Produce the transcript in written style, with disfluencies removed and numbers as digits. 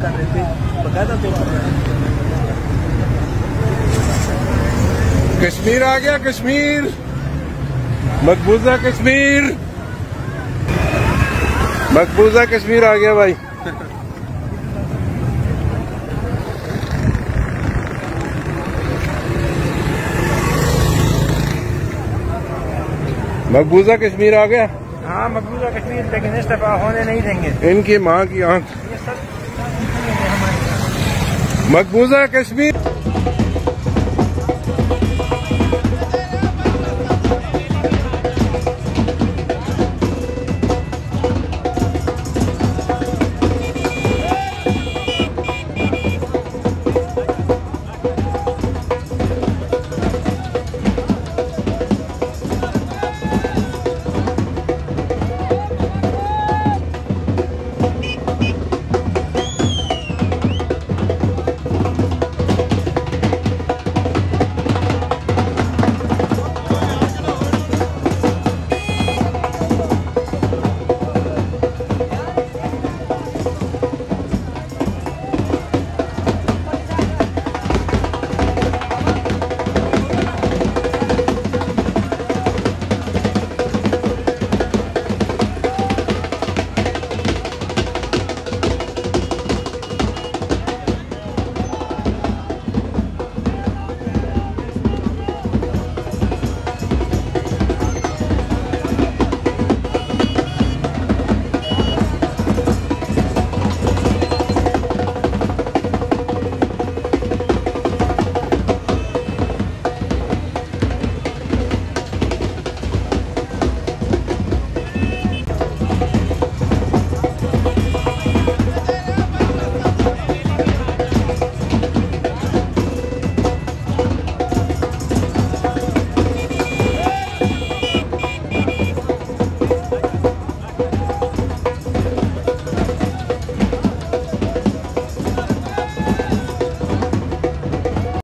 कर रहे थे बकायदा तौर पर। कश्मीर आ गया, कश्मीर, मकबूजा कश्मीर, मकबूजा कश्मीर आ गया भाई। मकबूजा कश्मीर आ गया। हाँ मकबूजा कश्मीर, लेकिन इस दफा होने नहीं देंगे। इनकी माँ की आंख। मकबूजा कश्मीर।